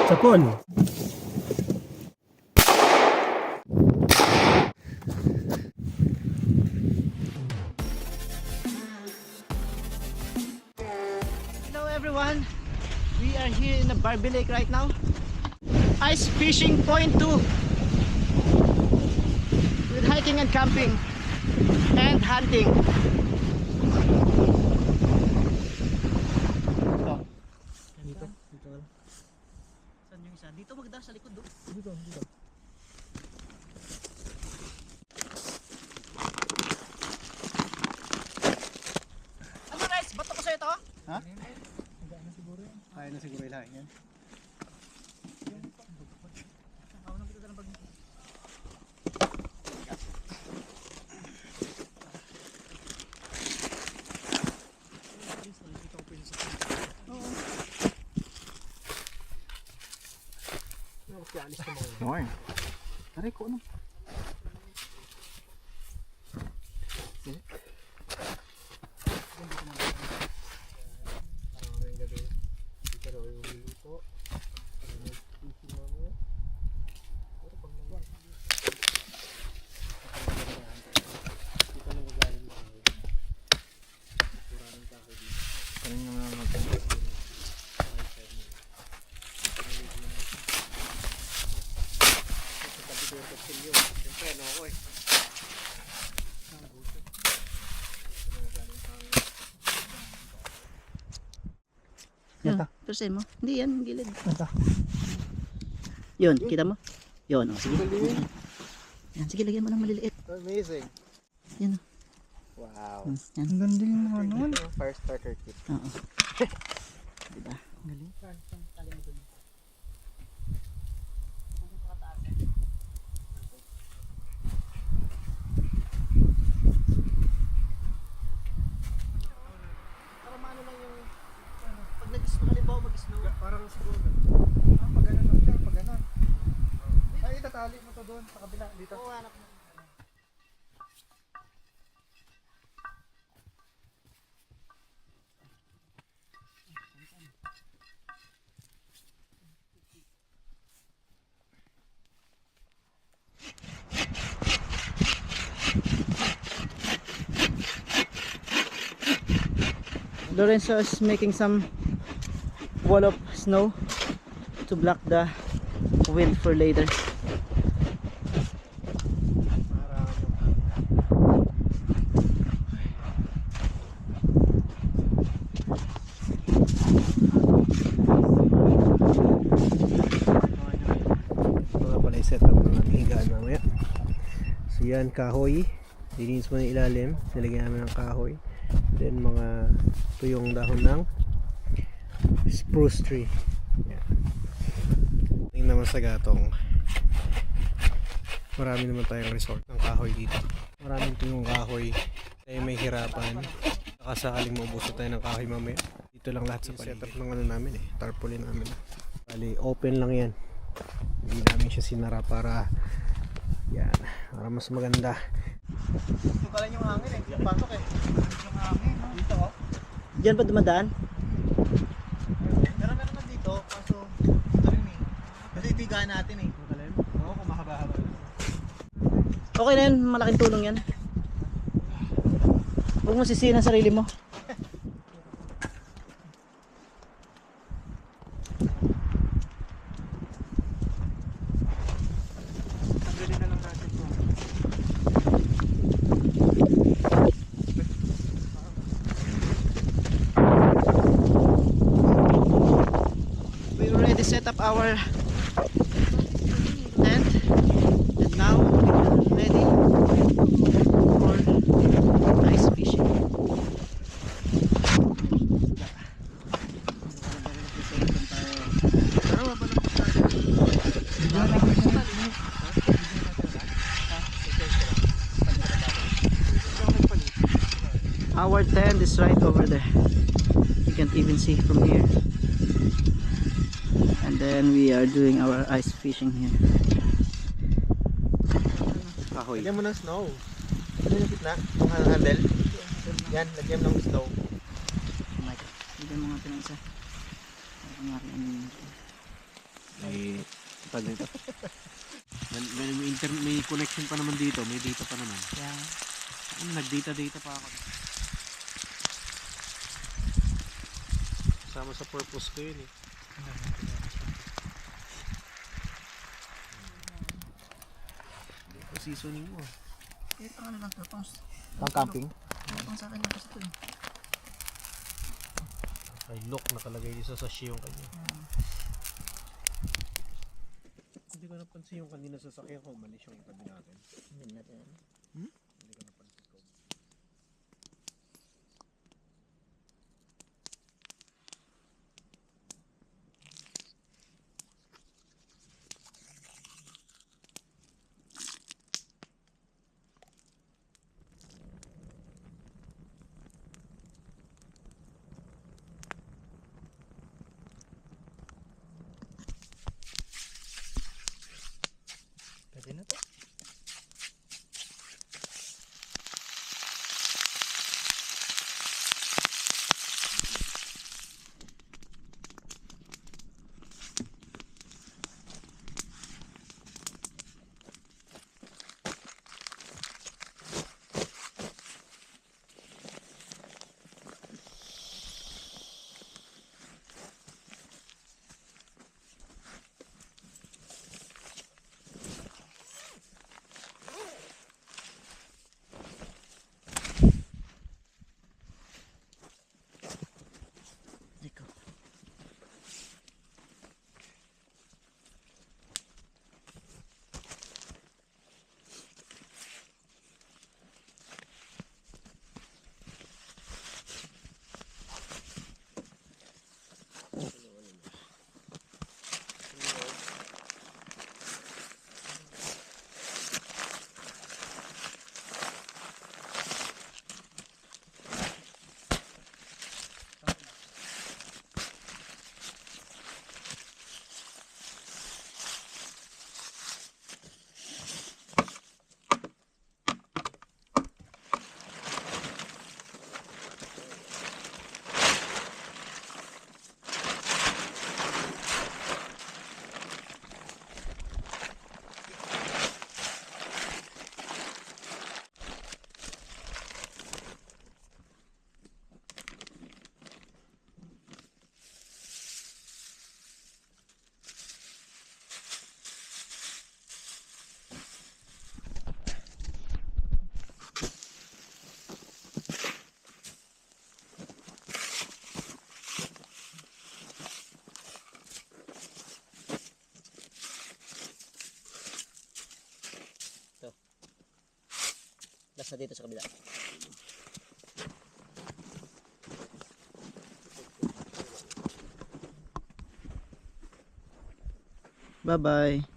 Sapon. Hello everyone, we are here in the Barbie Lake right now. Ice fishing point 2 with hiking and camping and hunting. Dito. Saan yung isa? Dito magdaan sa likod doon. Dito. Ano guys? Bato ko sa'yo ito? Ha? Kaya na siguro ilahin yan. Okay. Aray ko ano? Yan, persen mo. Hindi yan, gilid. Yun, kita mo? Yun, oh, sige. Yan, sige, lagyan mo ng maliliit. Amazing. Yan. Wow. Yan. Ang ganda yung mga naman. Fire starter kit. Oo. Diba? Galing. Para maano lang yung pag nag-snow, halimbawa mag-snow. Parang siguro. Pag ganun lang siya, pag ganun. Ay, itatali mo to doon sa kabila dito. Oo, hanap mo. Lorenzo is making some wall of snow to block the wind for later. Mga pala yung setup ng aming higaan mamaya. So yan, kahoy. Dininis mo na yung ilalim. Nilagyan namin ng kahoy. Then mga tuyong dahon ng spruce tree. Yan. Tingnan naman sa gatong. Marami naman tayong resort ng kahoy dito. Maraming tuyong kahoy. Kaya may hirapan. Nakasakaling maubuso tayo ng kahoy mamaya. Dito lang lahat sa paligid. Setup ng ano namin eh. Tarpaulin namin. Bali, open lang yan. Hindi namin siya sinara para yan. Para mas maganda. Ito pala yung hangin eh, yung pasok eh. Yung hangin, no? Dito oh. Diyan ba dumadaan? Meron na dito, kaso ito rin eh. Kasi itigaan natin eh. Oo, kung mahaba-haba. Okay na yun, malaking tulong yan. Huwag mo sisihin ang sarili mo. Set up our tent and now we are ready for ice fishing. Our tent is right over there. You can't even see from here. And then we are doing our ice fishing here. Kahoy. Lagyan mo ng snow. Lagyan yung gitna, yung handle. Yan, lagyan mo ng snow. Oh my God. Lagyan mo nga ito ng isa. Total nito. May connection pa naman dito, may data pa naman. Yeah. Nag-data pa ako. Sama sa purpose ko yun eh. Seasoning mo. Ito ano lang to, pang Camping? pang sa akin lang kasi ito eh. Ay, look, nakalagay dito sa sachet yung kanya. Hindi ko napansin yung kanina sa sakyan ko, umalis yung itabi natin. Hindi natin. Hindi ko napansin ko. Pwede na to. Ikaw. Nasa dito sa kabila. Bye-bye.